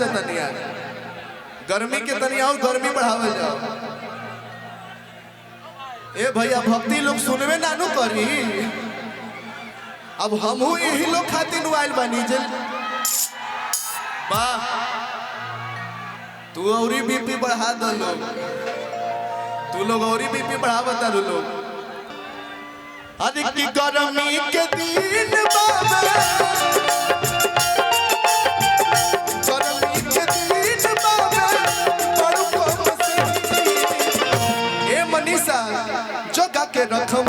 सोचा तनिया गर्मी के तनिया और गर्मी बढ़ावल जाओ। ए भैया भक्ति लोग सुनवे नानू करी। अब हमहू यही लोग खातिर आइल बानी जल वाह तू औरी बीपी बढ़ा दो लोग, तू लोग औरी बीपी बढ़ा बता दो लोग। अरे की गर्मी के दिन बाबा गर्मी के दिन बाबा बड़ू को ए मनीषा जगा के रखम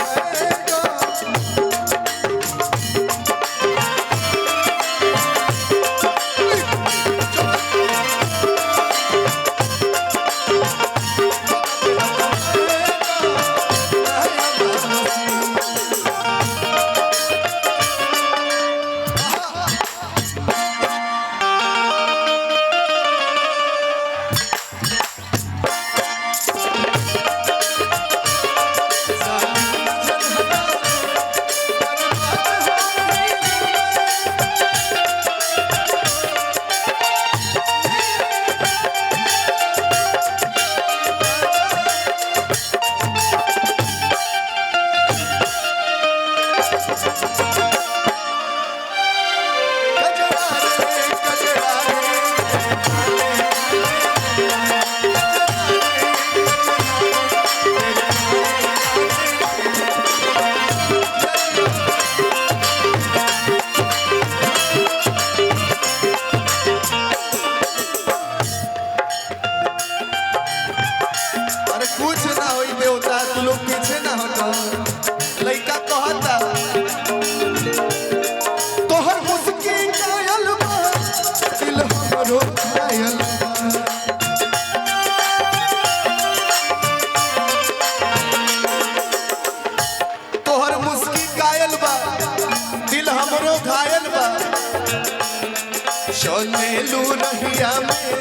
चलेलू रहिया में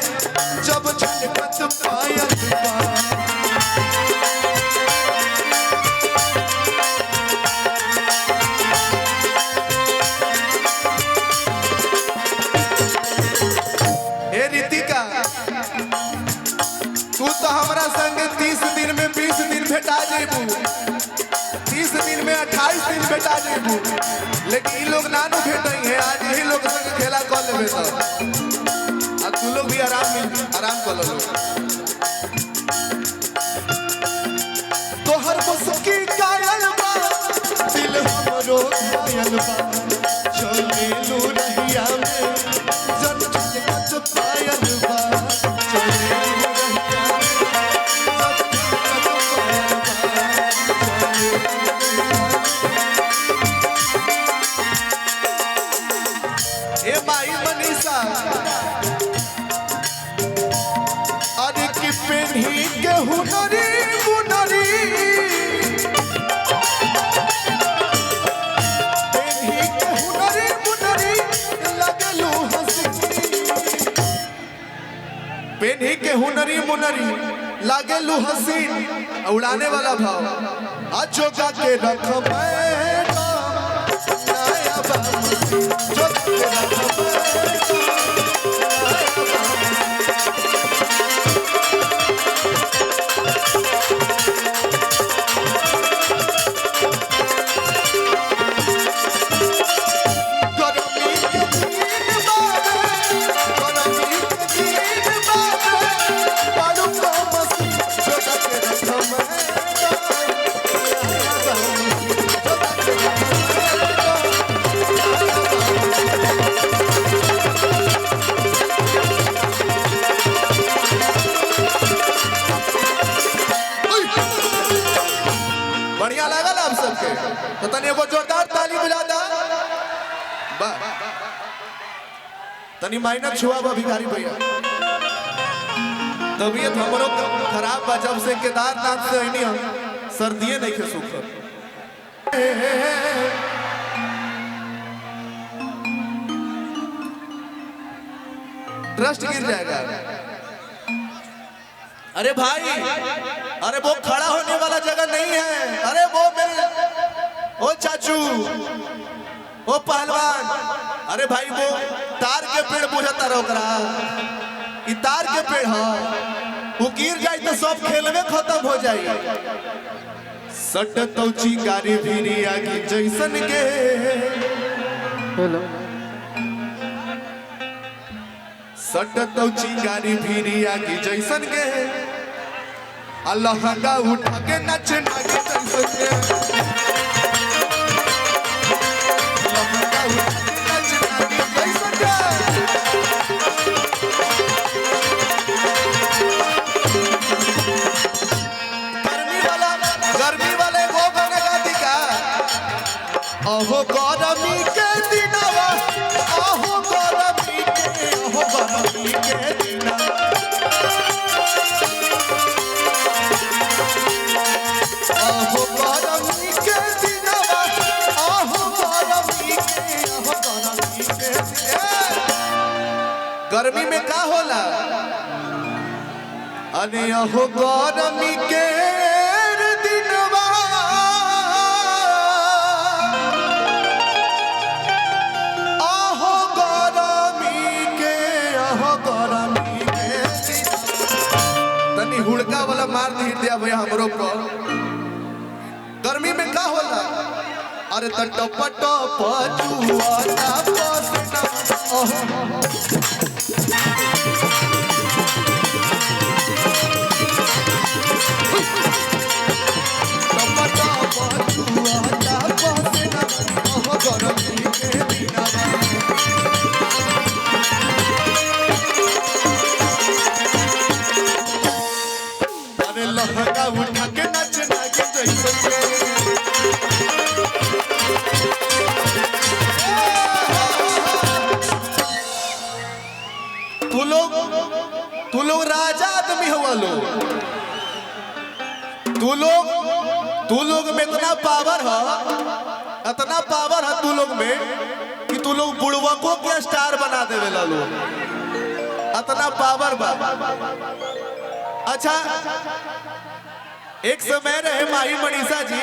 जब झलकत पायल ए रितिका तू तो हमरा संग 30 दिन में 20 दिन भेटा जेबू, 30 दिन में 28 दिन भेटा जेबू, लेकिन लोग नानू भेटई है। आज यही लोग संग खेला कर लेबे तो अब तू लोग भी आराम कर लो। तोहर मुस्की कायल बा दिल हमरो कायल बा चलेलू रहिया में जब झलकत पायल बा चलेलू रहिया ए माई मनीषा अरे की पेन्ही के हुनरी मुनरी पेन्ही के हुनरी मुनरी लगलू हंसी, पेन्ही के हुनरी मुनरी लगलू हसीन उड़ाने वाला भाव अजोगा के रखम बढ़िया लगा आप सबके तो तनी एगो जोरदार ताली बजाता बा तनी माइनर छुआ बा भिखारी भैया। तबीयत हमरो खराब बा जब से केदारनाथ से आईनी हम सर्दिये नहीं के सुख ट्रस्ट गिर जाएगा। अरे भाई अरे वो खड़ा होने वाला जगह नहीं है। अरे वो मेरे ओ चाचू ओ पहलवान, अरे भाई वो तार के पेड़ बुझता रोकरा, ई तार के पेड़ ह, वो गिर जाए तो सब खेलवे खत्म हो जाए। सट तो चिंगारी भिरी आगी जैसन के, सट तो चिंगारी भिरी आगी जैसन के, अल्लाह का उठा के नच नागे जैसन के, अल्लाह का उठा के नच नागे जैसन के। गर्मी वाले वो गाना गाती का, अहो गरमी के दिनवा, अहो गरमी के दिनवा, अहो गरमी के दिनवा, अहो गरमी के गर्मी में का होला, अरे अहो गरमी के दिनवा, अहो गरमी के, अहो गरमी के। तनी हुड़का वाला मार दी दिया भैया हमरो को। गर्मी में का होला, अरे टपट पजुआता पसना, अरे लहंगा उठा के नच नागे जैसन के, तू लोग राजा आदमी हुआ लो, तू लोग में इतना पावर है, इतना पावर है तू लोग में कि तू लोग बुड़वकों के स्टार बना देवे ला लो, इतना पावर बा। अच्छा, एक समय रहे माही मनीषा जी,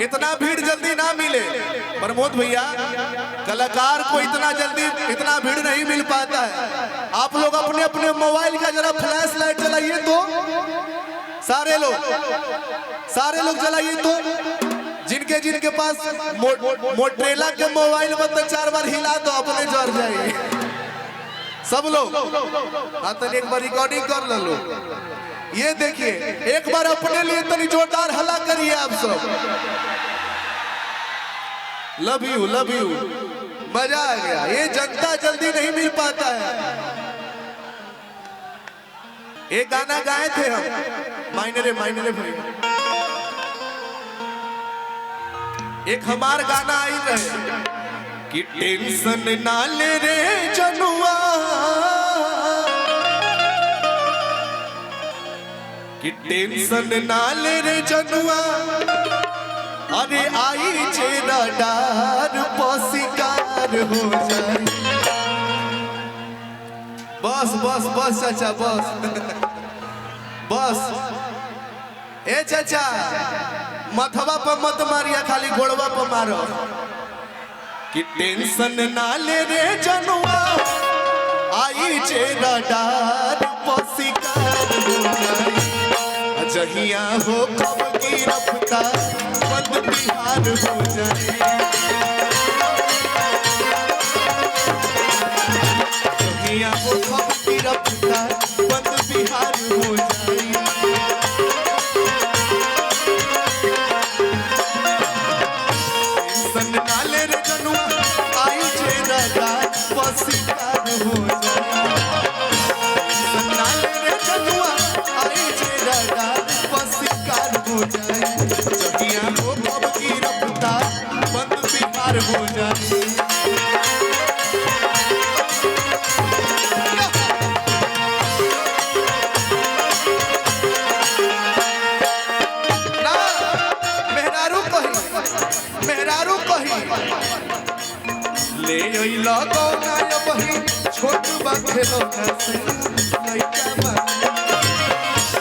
इतना भीड़ जल्दी ना मिले प्रमोद भैया, कलाकार को इतना जल्दी इतना भीड़ नहीं मिल पाता है। आप लोग अपने अपने मोबाइल का जरा फ्लैश लाइट चलाइए तो, सारे लोग चलाइए तो, जिनके पास मोटरेला के मोबाइल में तो 4 बार हिला तो अपने जर जाइए सब लोग। तो एक बार रिकॉर्डिंग कर लो, ये देखिए एक बार अपने लिए तनी जोरदार हल्ला करिए आप सब। लव यू, मजा आ गया। ये जनता जल्दी नहीं मिल पाता है। एक गाना गाए थे हम, मायने रे भैया, एक हमार गाना आई रहे कि टेंशन ना ले रे जनुआ, कि टेंशन ना ले रे जनुआ, अरे आई चेरा डार पसिकार हो जाए। बस चाचा बस ए चाचा, मथवा पर मत मारिया, खाली गोड़वा पर मारो। कि टेंशन ना ले रे जनुआ, आई चेरा डार पसिकार हो जाए। जहिया हो कब की रफ्तार बंद बिहार हो जाए, जहिया हो कब की रफ्तार बंद बिहार हो जाए। टेंशन ना ले रे जनुआ, आई चेरा डार पसिकार हो जाए। टेंशन ना ले रे जनुआ, आई चेरा डार पसिकार हो जाए। जहिया हो कब की रफ्तार बंद बिहार हो जाए। ना मेहरारू कही ले अइला गौना बही, छोट बखेलो से लइका बन,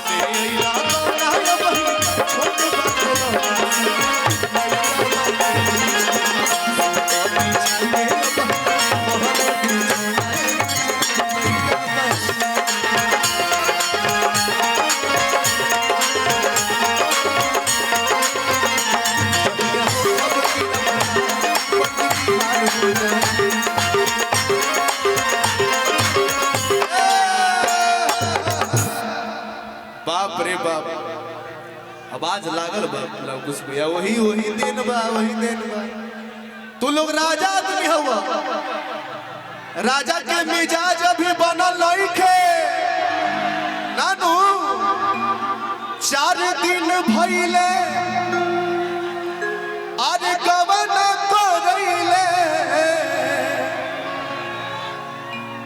ले अइला गौना बही, छोट बखेलो से लइका बन। बाप रे बाप, आवाज लागल बा कुछ भैया, वही दिन बा, वही दिन बा। तू लोग राजा आदमी हुआ, राजा के मिजाज अभी बनल नइखे नानू। 4 दिन भइले अरे कवन करैले,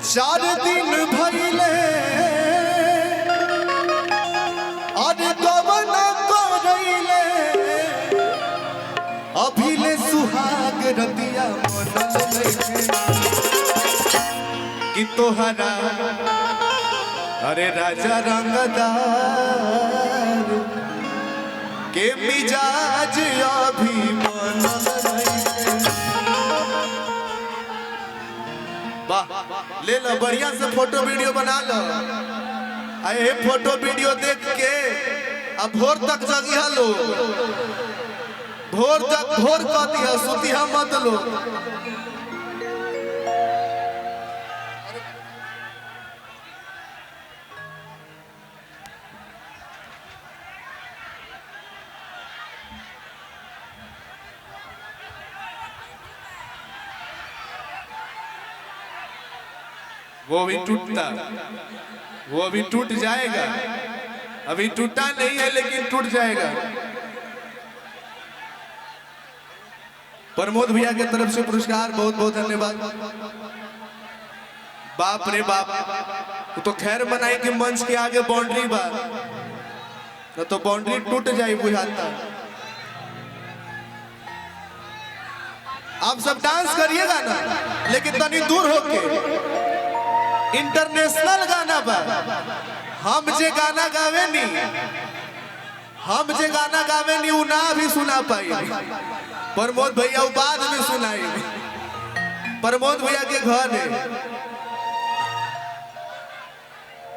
4 दिन भइले अरे कवन करैले, अभिले सुहाग रतिया मनल नइखे कि तोहरा अरे राजा रंगदार के मिजाज अभी मनल नइखे। वाह, ले लो बढ़िया से फोटो वीडियो बना लो। ये फोटो वीडियो देख के अब भोर तक जगिया लो, भोर तक भोर कर दिया, सुतिया मत लो। वो भी टूटता, वो भी टूट जाएगा, अभी टूटा नहीं है लेकिन टूट जाएगा। प्रमोद भैया के तरफ से पुरस्कार, बहुत बहुत धन्यवाद। बाप रे बाप, तो खैर बनाई कि मंच के आगे बाउंड्री बा, तो बाउंड्री टूट जाए बुझाता। आप सब डांस करिएगा ना, लेकिन तनी दूर होके। इंटरनेशनल गाना बा, हम जे गाना गावे नी, हम जे गाना गावे नी उ ना भी सुना पाई। प्रमोद भैया बाद में सुनाई, प्रमोद भैया के घर है।